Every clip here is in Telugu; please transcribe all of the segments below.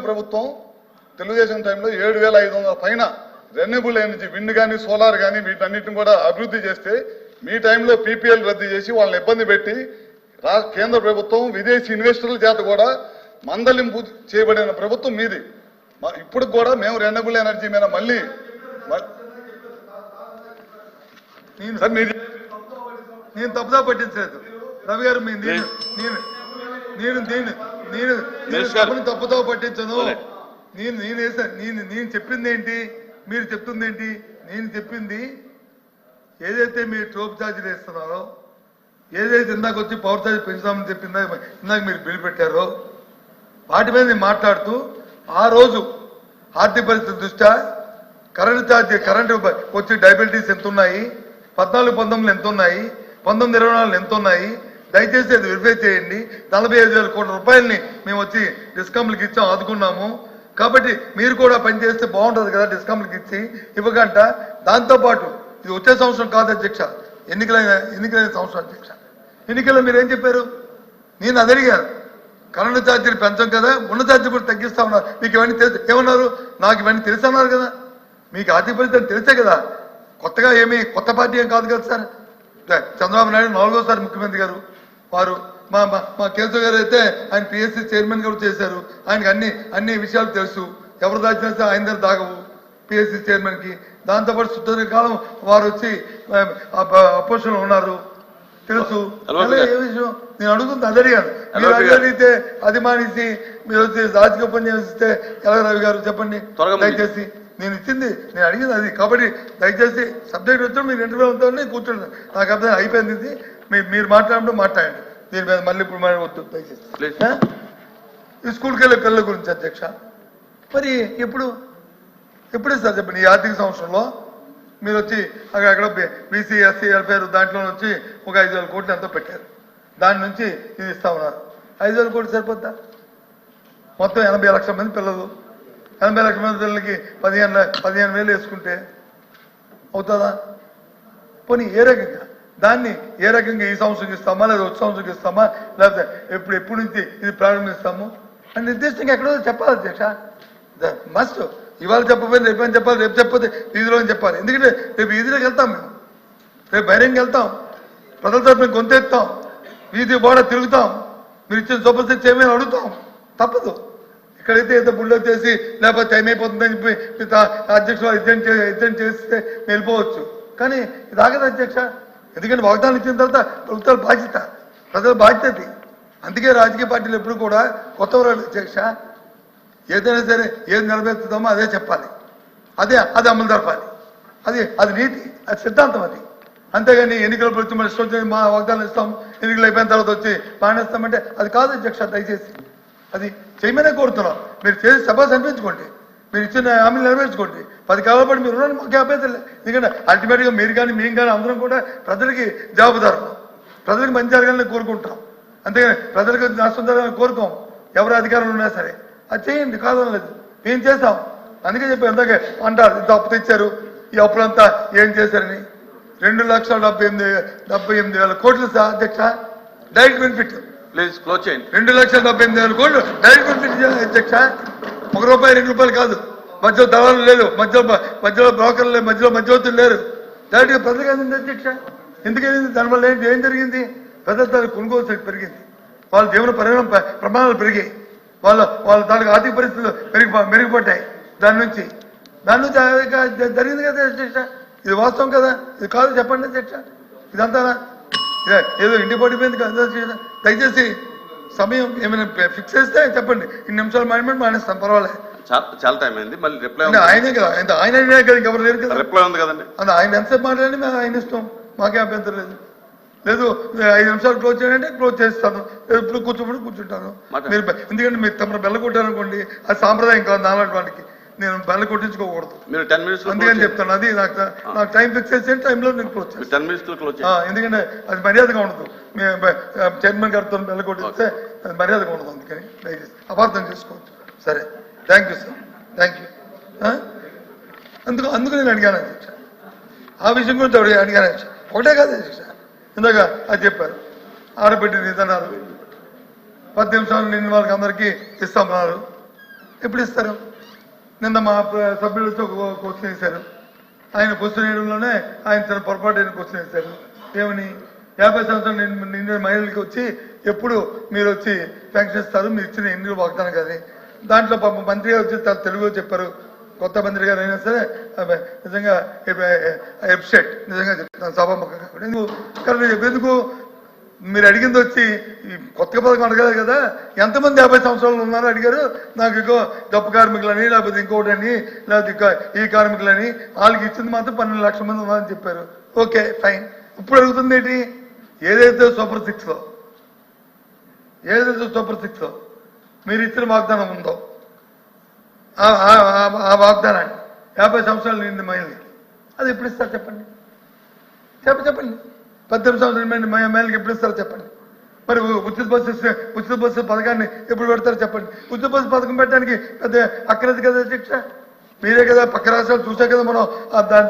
ప్రభుత్వం తెలుగుదేశం టైంలో 7,500 పైన రెన్యూబుల్ ఎనర్జీ విండ్ కానీ సోలార్ కానీ వీటన్నిటిని కూడా అభివృద్ధి చేస్తే మీ టైంలో పీపీఎల్ రద్దు చేసి వాళ్ళని ఇబ్బంది పెట్టి కేంద్ర ప్రభుత్వం విదేశీ ఇన్వెస్టర్ల చేత కూడా మందలింపు చేయబడిన ప్రభుత్వం మీది. ఇప్పుడు కూడా మేము రెన్యూబుల్ ఎనర్జీ మీద మళ్ళీ నేను తప్పుదా పట్టించలేదు రవి గారు. నేను తప్పుతో పట్టించను. నేను చెప్పింది ఏంటి, మీరు చెప్తుంది ఏంటి? నేను చెప్పింది ఏదైతే మీరు టోప్ ఛార్జీలు వేస్తున్నారో, ఏదైతే ఇందాక వచ్చి పవర్ ఛార్జ్ పెంచుదామని చెప్పిందా ఇందాక మీరు బిల్ పెట్టారో, వాటి మీద నేను మాట్లాడుతూ ఆ రోజు ఆర్థిక పరిస్థితి దృష్ట్యా కరెంటు వచ్చి డయాబెటీస్ ఎంత ఉన్నాయి, 14-19 ఎంత ఉన్నాయి, 19-24 ఎంత ఉన్నాయి, దయచేసి అది వెరిఫై చేయండి. 45,000 కోట్ల రూపాయలని మేము వచ్చి డిస్కౌంట్లకి ఇచ్చాం, ఆదుకున్నాము. కాబట్టి మీరు కూడా పనిచేస్తే బాగుంటుంది కదా, డిస్కౌంట్లకి ఇచ్చి ఇవ్వకంట. దాంతోపాటు ఇది వచ్చే సంవత్సరం కాదు అధ్యక్ష, ఎన్నికలైన సంవత్సరం అధ్యక్ష. ఎన్నికల్లో మీరు ఏం చెప్పారు? నేను అది అడిగాను. కరెంటు ఛార్జీలు పెంచాం కదా, ఉన్న ఛార్జీలు కూడా తగ్గిస్తా ఉన్నారు. మీకు ఇవన్నీ తెలుసు ఏమన్నారు? నాకు ఇవన్నీ తెలుసు అన్నారు కదా. మీకు ఆర్థిక పరిస్థితి తెలిసే కదా, కొత్తగా ఏమీ కొత్త పార్టీ ఏం కాదు కదా సార్. చంద్రబాబు నాయుడు 4వ ముఖ్యమంత్రి గారు. వారు మా కేశవ్ గారు అయితే ఆయన పిఎస్సి చైర్మన్ గారు చేశారు. ఆయనకి అన్ని విషయాలు తెలుసు. ఎవరు దాచినా సరే ఆయన దగ్గర దాగవు పిఎస్సి చైర్మన్కి. దాంతోపాటు సుదీర్ఘకాలం వారు వచ్చి అపోజిషన్లో ఉన్నారు, తెలుసు. ఏ విషయం నేను అడుగుతుంది అది అడిగాను. మీరు అడిగితే అది మానేసి మీరు వచ్చి రాజకీయ పని చేస్తే ఎలా రవి గారు చెప్పండి దయచేసి. నేను ఇచ్చింది నేను అడిగింది అది. కాబట్టి దయచేసి సబ్జెక్ట్ వచ్చి మీరు ఇంటర్వ్యూ అవుతారని కూర్చోండి. నాకు అర్థం అయిపోయింది. మీరు మాట్లాడడం మాట్లాడండి. దీని మీద మళ్ళీ ఇప్పుడు వద్దు దయచేసి. ఈ స్కూల్కి వెళ్ళే పిల్లల గురించి అధ్యక్ష, మరి ఎప్పుడు సార్ చెప్పండి. ఈ ఆర్థిక సంవత్సరంలో మీరు వచ్చి అక్కడ బీసీ ఎస్సీ వెల్ఫేర్ దాంట్లో వచ్చి ఒక 5,000 కోట్లు ఎంతో పెట్టారు. దాని నుంచి ఇది ఇస్తా ఉన్నారు. 5,000 కోట్లు సరిపోద్దా? మొత్తం 80 లక్షల మంది పిల్లలు, 80 లక్షల మంది పిల్లలకి 15,000 వేసుకుంటే అవుతుందా? పోనీ ఏ రకంగా దాన్ని ఏ రకంగా ఈ సంవత్సరం ఇస్తామా, లేదా వచ్చే సంవత్సరం ఇస్తామా, లేకపోతే ఎప్పుడు నుంచి ఇది ప్రారంభిస్తాము అని నిర్దిష్టంగా ఎక్కడో చెప్పాలి అధ్యక్ష. మస్ట్ ఇవాళ చెప్పకపోతే రేపు అని చెప్పాలి, రేపు చెప్పకపోతే వీధిలో అని చెప్పాలి. ఎందుకంటే రేపు వీధిలోకి వెళ్తాం, మేము రేపు బహిరంగ వెళ్తాం, ప్రజల తరఫున గొంతెత్తాం, వీధి బోడ తిరుగుతాం, మీరు ఇచ్చిన సూపర్ చేయమని అడుగుతాం. తప్పదు. ఇక్కడైతే ఏదో బుల్లో చేసి లేకపోతే టైం అయిపోతుందని చెప్పి అధ్యక్షులు ఎగ్జెంట్ చేస్తే వెళ్ళిపోవచ్చు. కానీ ఇది ఆగదు అధ్యక్ష. ఎందుకంటే వాగ్దానం ఇచ్చిన తర్వాత ప్రభుత్వాల బాధ్యత, ప్రజల బాధ్యత. అందుకే రాజకీయ పార్టీలు ఎప్పుడు కూడా కొత్త అధ్యక్ష ఏదైనా సరే ఏది నెరవేర్చుతామో అదే చెప్పాలి, అది అమలు జరపాలి. అది నీతి, అది సిద్ధాంతం. అది అంతేగాని ఎన్నికల వచ్చి మన ఇష్టం మా వాగ్దానం ఇస్తాం, ఎన్నికలు అయిపోయిన తర్వాత వచ్చి పానేస్తామంటే అది కాదు అధ్యక్ష. దయచేసి అది చేయమనే కోరుతున్నాం. మీరు చేసి సభ అనిపించుకోండి, మీరు ఇచ్చిన హామీలు నెరవేర్చుకోండి. 10 కాలాల పాటు మీరు రుణాన్ని మాకు అభ్యర్థులే. ఎందుకంటే అల్టిమేట్గా మీరు కానీ మేము కానీ అందరం కూడా ప్రజలకి జవాబుదారులు, ప్రజలకు మంచి జరగాలని కోరుకుంటాం. అంతేగాని ప్రజలకు నష్టం జరగాలని కోరుకోం. ఎవరు అధికారులు ఉన్నా సరే అది చేయండి, కాదనలేదు. మేము చేస్తాం. అందుకే చెప్పి ఎందాకే అంటారు ఇంత అప్పు తెచ్చారు, ఈ అప్పులంతా ఏం చేశారని. 2,78,000 కోట్లు సార్ అధ్యక్ష డైరెక్ట్ బెనిఫిట్. 2,78,000 కోట్లు డైరెక్ట్ బెనిఫిట్ అధ్యక్ష. ₹1, ₹2 కాదు. మధ్యలో దళాలు లేదు, మధ్యలో బ్రోకర్లు లేదు, మధ్యలో మధ్యవర్తులు లేరు. డైరెక్ట్గా ప్రజలకు అందింది అధ్యక్ష. ఎందుకైంది? దానివల్ల ఏం జరిగింది? ప్రజల దానికి కొనుగోలు శక్తి పెరిగింది, వాళ్ళ జీవన ప్రమాణాలు పెరిగాయి, వాళ్ళ దానికి ఆర్థిక పరిస్థితులు మెరుగుపడ్డాయి. దాని నుంచి జరిగింది కదా అధ్యక్ష. ఇది వాస్తవం కదా, ఇది కాదు చెప్పండి అధ్యక్ష. ఇదంతా ఏదో ఇంటి పడిపోయింది కదా అధ్యక్ష. దయచేసి సమయం ఏమైనా ఫిక్స్ చేస్తే చెప్పండి. 2 నిమిషాలు మానేస్తాం, పర్వాలేదు. చాలా టైం అయింది. మళ్ళీ రిప్లై ఆయనే కదా, ఆయన కదా, ఇంకెవరు లేరు కదా. రిప్లై ఉంది కదండి. ఆయన ఎంతసేపు మాట్లాడండి, మేము ఆయన ఇష్టం, మాకే అభ్యంతరం లేదు. 5 నిమిషాలు క్లోజ్ చేయాలంటే క్లోజ్ చేస్తాను, ఎప్పుడు కూర్చుంటాను. మీరు ఎందుకంటే మీరు తమ బెల్ల కొట్టారనుకోండి, అది సాంప్రదాయం కాదు. నాలాంటి వాటికి నేను బెల్ల కొట్టించుకోకూడదు. అందుకని చెప్తాను. అది నాకు టైం ఫిక్స్ చేసే టైంలో నేను క్లోజ్ చేస్తాను. ఎందుకంటే అది మర్యాదగా ఉండదు. చైర్మన్ గారితో బెల్ల కొట్టిస్తే అది మర్యాదగా ఉండదు. అందుకని దయచేసి అపార్థం చేసుకోవచ్చు. సరే, thank you sir, thank you. అందుకు నేను అడిగాను అధ్యక్ష, ఆ విషయం గురించి అడిగాను అధ్యక్ష. ఒకటే కాదు అధ్యక్ష, ఇందాక అది చెప్పారు, ఆడబిడ్డ నిధన్నారు, 10 నిమిషాలు నిన్న వాళ్ళకి అందరికీ ఇస్తామన్నారు. ఎప్పుడు ఇస్తారు? నిన్న మా సభ్యులతో క్వశ్చన్ వేశారు. ఆయన క్వశ్చన్ వేయడంలోనే ఆయన తన పొరపాటు అయిన క్వశ్చన్ వేశారు. ఏమని 50 సంవత్సరాలు నిండిన మహిళలకి వచ్చి ఎప్పుడు మీరు వచ్చి పెన్షన్ ఇస్తారు, మీరు ఇచ్చిన ఎన్ని వాగ్దానం కానీ దాంట్లో మంత్రి గారు వచ్చి తెలుగులో చెప్పారు. కొత్త మంత్రి గారు అయినా సరే నిజంగా ఎప్సెట్ నిజంగా చెప్తాను సభాముఖంగా. ఎందుకు మీరు అడిగింది వచ్చి కొత్తగా పథకం అడగలేదు కదా, ఎంతమంది 50 సంవత్సరాలు ఉన్నారో అడిగారు. నాకు ఇంకో గొప్ప కార్మికులని లేకపోతే ఇంకోటని లేకపోతే ఈ కార్మికులని వాళ్ళకి ఇచ్చింది మాత్రం 12 లక్షల మంది ఉన్నారని చెప్పారు. Okay fine. ఇప్పుడు అడుగుతుంది ఏంటి? ఏదైతే సూపర్ సిక్స్ లో మీరు ఇచ్చిన వాగ్దానం ఉందో ఆ వాగ్దానాన్ని 50 సంవత్సరాలు నిండిన మహిళలకి అది ఎప్పుడు ఇస్తారు చెప్పండి? చెప్పండి 18 సంవత్సరాలు నిండిన మహిళలకి ఎప్పుడు ఇస్తారో చెప్పండి. మరి ఉచిత బస్సు పథకాన్ని ఎప్పుడు పెడతారో చెప్పండి. ఉచిత బస్సు పథకం పెట్టడానికి పెద్ద అక్కర్లేదు కదా అధ్యక్ష. మీరే కదా పక్క రాష్ట్రాలు చూసా కదా మనం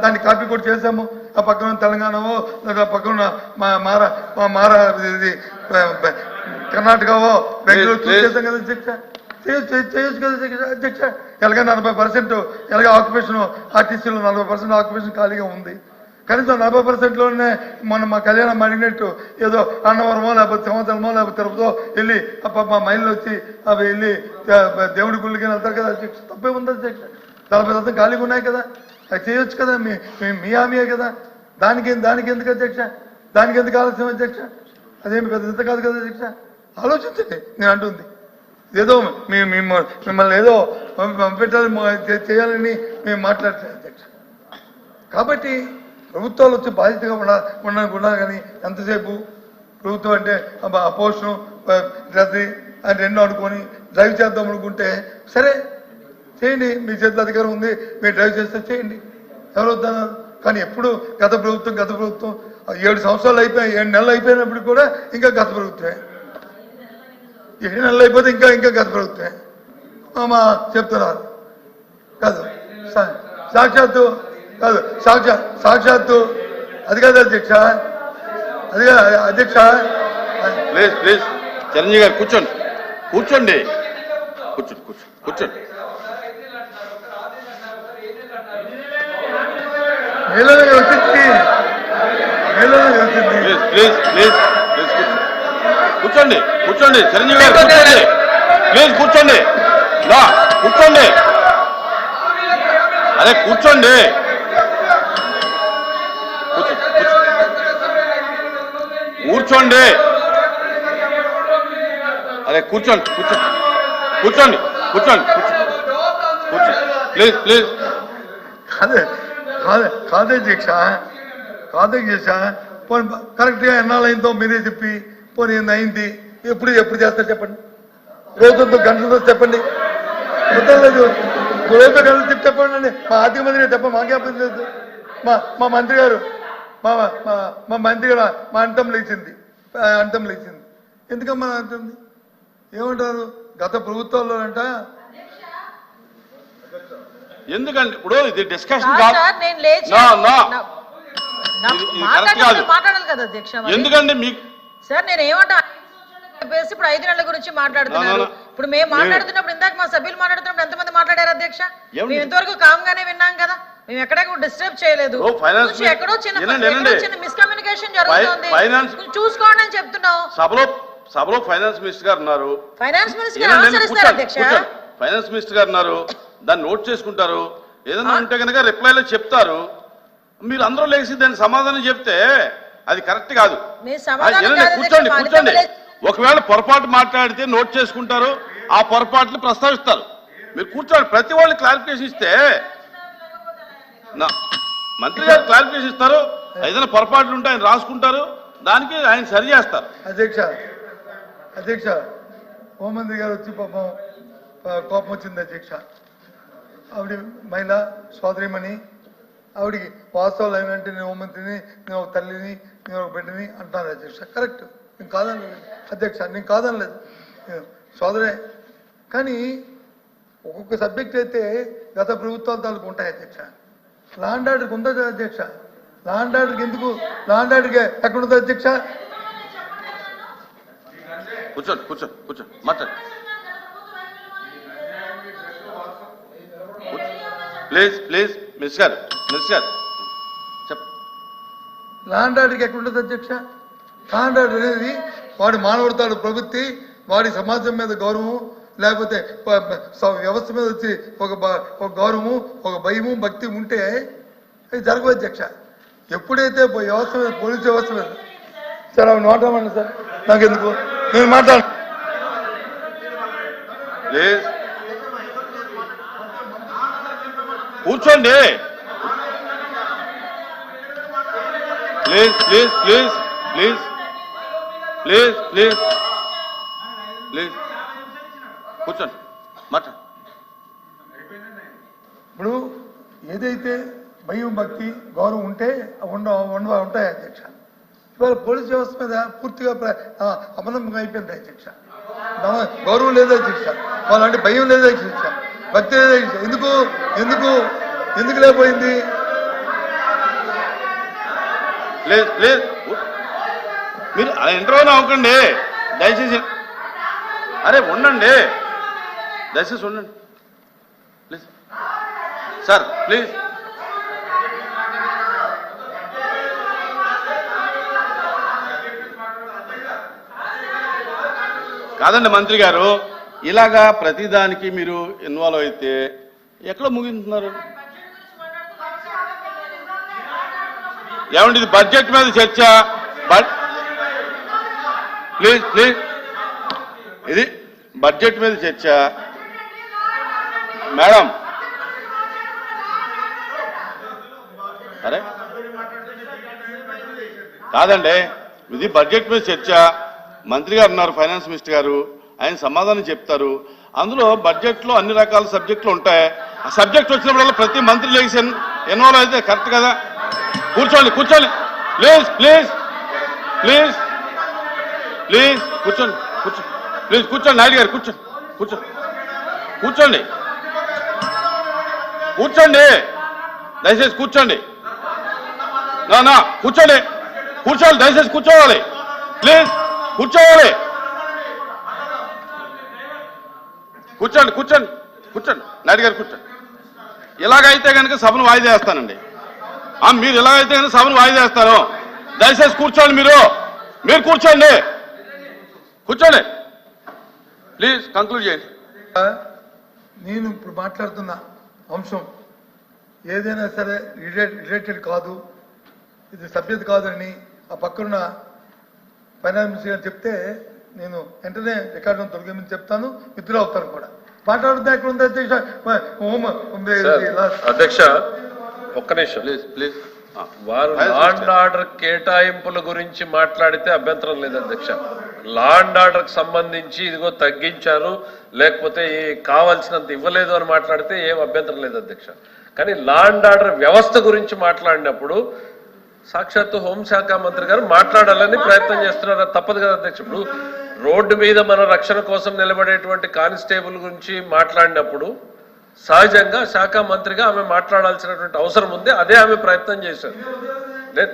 దాన్ని కాపీ కూడా చేసాము. ఆ పక్కన తెలంగాణవో లేదా పక్కన కర్ణాటకవో బెంగళూరు చూసేసాం కదా అధ్యక్ష. చేయొచ్చు కదా అధ్యక్ష. ఎలాగ 40% ఎలాగ ఆక్యుపేషన్ ఆర్టీసీలో 40% ఆక్యుపేషన్ ఖాళీగా ఉంది. కనీసం 40%లోనే మనం మా కళ్యాణం అడిగినట్టు ఏదో అన్నవరమో లేకపోతే సంవత్సరమో లేకపోతే తిరుపతిలో వెళ్ళి మా మైళ్ళు వచ్చి అవి వెళ్ళి దేవుడి గుళ్ళకి వెళ్తారు కదా అధ్యక్ష. తప్పే ఉంది అధ్యక్ష. 40% ఖాళీగా ఉన్నాయి కదా, అది చేయొచ్చు కదా. మీ హామీయే కదా. దానికి ఎందుకు అధ్యక్ష? దానికి ఎందుకు ఆలస్యం అధ్యక్ష? అదేమి పెద్ద ఇంత కాదు కదా అధ్యక్ష. ఆలోచించండి. నేను అంటుంది ఏదో మిమ్మల్ని ఏదో పంపించాలి చేయాలని మేము మాట్లాడతాం అధ్యక్ష. కాబట్టి ప్రభుత్వాలు వచ్చి బాధ్యతగా ఉండాలి. కానీ ఎంతసేపు ప్రభుత్వం అంటే అపోషణం రద్దీ అని రెండు అనుకొని డ్రైవ్ చేద్దాం అనుకుంటే సరే చేయండి, మీ చేతిలో అధికారం ఉంది, మీరు డ్రైవ్ చేస్తే చేయండి, ఎవరు వద్దన్నారు. కానీ ఎప్పుడు గత ప్రభుత్వం 7 సంవత్సరాలు 7 నెలలు అయిపోయినప్పుడు కూడా ఇంకా గత ప్రభుత్వమే. 7 నెలలు అయిపోతే ఇంకా గత ప్రభుత్వమే చెప్తున్నారు కాదు. సాక్షాత్తు అది కాదు అధ్యక్ష, అది కాదు అధ్యక్ష. ప్లీజ్ చిరంజీవి గారు కూర్చోండి. కూర్చోండి చిరంజీవి గారు ప్లీజ్ కూర్చోండి. అరే కూర్చోండి. అరే కూర్చోండి ప్లీజ్. కాదే అధ్యక్ష, పోనీ కరెక్ట్గా ఎన్నాళ్ళైందో మీరే చెప్పి పోనీ అయింది. ఎప్పుడు చేస్తారు చెప్పండి? రోజుతో గంటలతో చెప్పండి. లేదు రోజుతో గంటలు చెప్పండి అండి. మా ఆర్థిక మంత్రి చెప్పండి, మాకే అర్థం లేదు. మా మంత్రి గారు మా అంతం లేచింది. ఎందుకమ్మా అంటుంది? ఏమంటారు? గత ప్రభుత్వాల్లో అంట ఎందుకండి ఇప్పుడు ఇది డిస్కషన్ మాట్లాడాలి కదా అధ్యక్ష. ఎందుకండి మీకు సార్ నేను ఏమంటా చెప్పేసి ఇప్పుడు 5 నెలల గురించి మాట్లాడుతున్నారు. ఇప్పుడు మేము మాట్లాడుతున్నప్పుడు ఇందాక మా సభ్యులు మాట్లాడుతున్నప్పుడు ఎంతమంది మాట్లాడారు అధ్యక్ష? మేము ఇంతవరకు కామ్ గానే విన్నాం కదా, మేము ఎక్కడ డిస్టర్బ్ చేయలేదు. ఎక్కడో చిన్న మిస్కమ్యూనికేషన్ జరుగుతుంది, చూసుకోండి అని చెప్తున్నాం. సభలో ఫైనాన్స్ మినిస్టర్ గారు ఉన్నారు. ఫైనాన్స్ మినిస్టర్ ఆన్సర్ అధ్యక్ష. ఫైనాన్స్ మినిస్టర్ గారు ఉన్నారు, దాన్ని నోట్ చేసుకుంటారు. ఏదైనా ఉంటే కనుక రిప్లైలో చెప్తారు. మీరు అందరూ లేచి దానికి సమాధానం చెప్తే అది కరెక్ట్ కాదు. కూర్చోండి. ఒకవేళ పొరపాటు మాట్లాడితే నోట్ చేసుకుంటారు, ఆ పొరపాట్లు ప్రస్తావిస్తారు. మీరు కూర్చోండి. ప్రతి వాళ్ళు క్లారిఫికేషన్ ఇస్తే మంత్రి గారు క్లారిఫికేషన్ ఇస్తారు. ఏదైనా పొరపాట్లు ఉంటే ఆయన రాసుకుంటారు, దానికి ఆయన సరి చేస్తారు. అధ్యక్ష హోంమంత్రి గారు వచ్చి పాపం కోపం వచ్చింది అధ్యక్ష. ఆవిడ మహిళా సోదరిమణి, ఆవిడికి వాస్తవాలు ఏమంటే నేను హోంమంత్రిని, నేను ఒక తల్లిని, నేను ఒక బిడ్డని అంటాను అధ్యక్ష. కరెక్ట్, నేను కాదనలేదు అధ్యక్ష, నేను కాదనలేదు, సోదరే. కానీ ఒక్కొక్క సబ్జెక్ట్ అయితే గత ప్రభుత్వాలు తాలూకు ఉంటాయి అధ్యక్ష. లాండ్ ఆర్డర్కి ఉందా అధ్యక్ష? లాండ్ ఆర్డర్కి ఎందుకు? లాండ్ ఆర్డర్కి ఎక్కడ ఉందా అధ్యక్ష? కూర్చోండి మాట్లాడు. ప్లీజ్ ప్లీజ్ మిస్ గారు చెప్ప ల్యాండ్ ఆర్డర్కి ఎక్కడ ఉంటుంది అధ్యక్ష? ల్యాండ్ ఆర్డర్ అనేది వాడి మానవతాడు ప్రవృత్తి, వాడి సమాజం మీద గౌరవం, లేకపోతే వ్యవస్థ మీద వచ్చి ఒక గౌరవము, ఒక భయము, భక్తి ఉంటే అది జరగవు అధ్యక్ష. ఎప్పుడైతే వ్యవస్థ మీద, పోలీసు వ్యవస్థ మీద సార్ అవి మాట్లాడమండి సార్, నాకెందుకు, నేను మాట్లాడు. కూర్చోండి please please please please please please please కూర్చోండి మాట్లాడు. ఇప్పుడు ఏదైతే భయం, భక్తి, గౌరవం ఉంటే ఉంటాయి అధ్యక్ష. ఇవాళ పోలీస్ వ్యవస్థ మీద పూర్తిగా అపనమ్మకం అయిపోయింది అధ్యక్ష. గౌరవం లేదు అధ్యక్ష, వాళ్ళంటే భయం లేదు అధ్యక్ష, భక్తి లేదు అధ్యక్ష. ఎందుకు ఎందుకు ఎందుకు లేకపోయింది? ప్లీజ్ ప్లీజ్ మీరు అలా ఇంటర్వ్యూ అవ్వకండి దయచేసి. అరే ఉండండి, దయచేసి ఉండండి ప్లీజ్ సార్, ప్లీజ్. కాదండి మంత్రి గారు, ఇలాగా ప్రతిదానికి మీరు ఇన్వాల్వ్ అయితే ఎక్కడ ముగించుతున్నారు? ఏమండి ఇది బడ్జెట్ మీద చర్చ, ప్లీజ్ ప్లీజ్, ఇది బడ్జెట్ మీద చర్చ మేడం. అరే కాదండి, ఇది బడ్జెట్ మీద చర్చ. మంత్రి గారు ఉన్నారు, ఫైనాన్స్ మినిస్టర్ గారు, ఆయన సమాధానం చెప్తారు. అందులో బడ్జెట్లో అన్ని రకాల సబ్జెక్టులు ఉంటాయి. ఆ సబ్జెక్ట్ వచ్చినప్పుడల్లా ప్రతి మంత్రి లేచి ఇన్వాల్వ్ అయితే కరెక్ట్ కదా. కూర్చోండి కూర్చోండి ప్లీజ్ ప్లీజ్ ప్లీజ్ ప్లీజ్ కూర్చోండి కూర్చోండి ప్లీజ్ కూర్చోండి నాయుడు గారు కూర్చోండి కూర్చోండి కూర్చోండి కూర్చోండి దయచేసి కూర్చోండి. నా కూర్చోండి కూర్చోవాలి, దయచేసి కూర్చోవాలి ప్లీజ్, కూర్చోవాలి, కూర్చోండి కూర్చోండి కూర్చోండి నాయుడు గారు కూర్చోండి. ఇలాగైతే కనుక సభను వాయిదా వేస్తానండి. మీరు ఎలాగైతే కనుక సభను వాయిదా వేస్తారో దయచేసి కూర్చోండి, మీరు కూర్చోండి కూర్చోండి ప్లీజ్, కంక్లూడ్ చేయండి. నేను ఇప్పుడు మాట్లాడుతున్న అంశం ఏదైనా సరే రిలేటెడ్ కాదు, ఇది సభ్యత కాదని ఆ పక్కన ఫైనాన్స్ మినిస్టర్ గారు చెప్తే నేను వెంటనే రికార్డును తొలగించి చెప్తాను, విత్డ్రా అవుతాను కూడా. మాట్లాడుతున్నా ఎక్కడ ఉంది అధ్యక్ష? ఒక్క నిమిషం ప్లీజ్. వారు లా అండ్ ఆర్డర్ కేటాయింపుల గురించి మాట్లాడితే అభ్యంతరం లేదు అధ్యక్ష. లా అండ్ ఆర్డర్ కి సంబంధించి ఇదిగో తగ్గించారు, లేకపోతే కావాల్సినంత ఇవ్వలేదు అని మాట్లాడితే ఏం అభ్యంతరం లేదు అధ్యక్ష. కానీ లా అండ్ ఆర్డర్ వ్యవస్థ గురించి మాట్లాడినప్పుడు సాక్షాత్తు హోంశాఖ మంత్రి గారు మాట్లాడాలని ప్రయత్నం చేస్తున్నారు, అది తప్పదు కదా అధ్యక్ష. ఇప్పుడు రోడ్డు మీద మన రక్షణ కోసం నిలబడేటువంటి కానిస్టేబుల్ గురించి మాట్లాడినప్పుడు సహజంగా శాఖ మంత్రిగా ఆమె మాట్లాడాల్సినటువంటి అవసరం ఉంది, అదే ఆమె ప్రయత్నం చేశారు.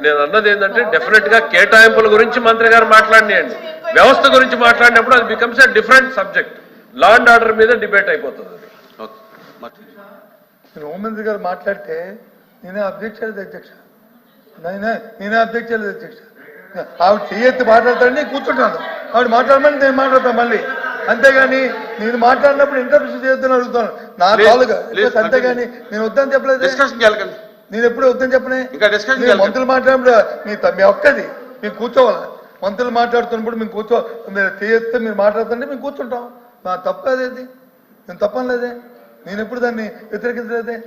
నేను అన్నది ఏంటంటే డెఫినెట్ గా కేటాయింపుల గురించి మంత్రి గారు మాట్లాడినాయండి, వ్యవస్థ గురించి మాట్లాడినప్పుడు అది becomes a different subject. Law and order మీద డిబేట్ అయిపోతుంది. హోంమంత్రి గారు మాట్లాడితే నేనే అబ్జెక్ట్ చేయలేదు అధ్యక్ష, నేనే అబ్జెక్ట్ చేయలేదు అధ్యక్ష. ఆవిడ చెయ్యెత్తి మాట్లాడతాడని కూర్చుంటాను, ఆవిడ మాట్లాడమని నేను మాట్లాడతాను మళ్ళీ, అంతేగాని నేను మాట్లాడినప్పుడు ఇంటర్ప్రిషన్ చేయొద్దని అడుగుతాను నా కాలుగా, అంతేగాని నేను వద్దని చెప్పలేదు. నేను ఎప్పుడు వద్దని చెప్పనే. మంత్రులు మాట్లాడినప్పుడు మీ ఒక్కది మేము కూర్చోవాలి, మంత్రులు మాట్లాడుతున్నప్పుడు మేము మీరు చేయొస్తే మీరు మాట్లాడుతుంటే మేము కూర్చుంటాం, నా తప్పు అదేది, నేను తప్పనలేదే, నేను ఎప్పుడు దాన్ని వ్యతిరేకించలేదే.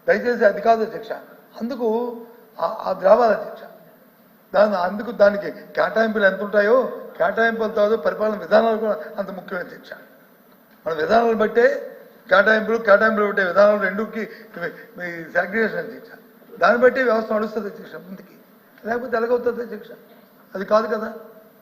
దయచేసి అది కాదు అధ్యక్ష, అందుకు అది రావాలి అధ్యక్ష. అందుకు దానికి కేటాయింపులు ఎంత ఉంటాయో కేటాయింపులతో పరిపాలన విధానాలు కూడా అంత ముఖ్యమైన అధ్యక్ష. మన విధానాలు బట్టే కేటాయింపులు బట్టే విధానాలు రెండుకి సాగ్రిగేషన్ అధ్యక్ష, దాన్ని బట్టి వ్యవస్థ నడుస్తుంది అధ్యక్ష ముందుకి, లేకపోతే ఎలాగవుతుంది అధ్యక్ష, అది కాదు కదా.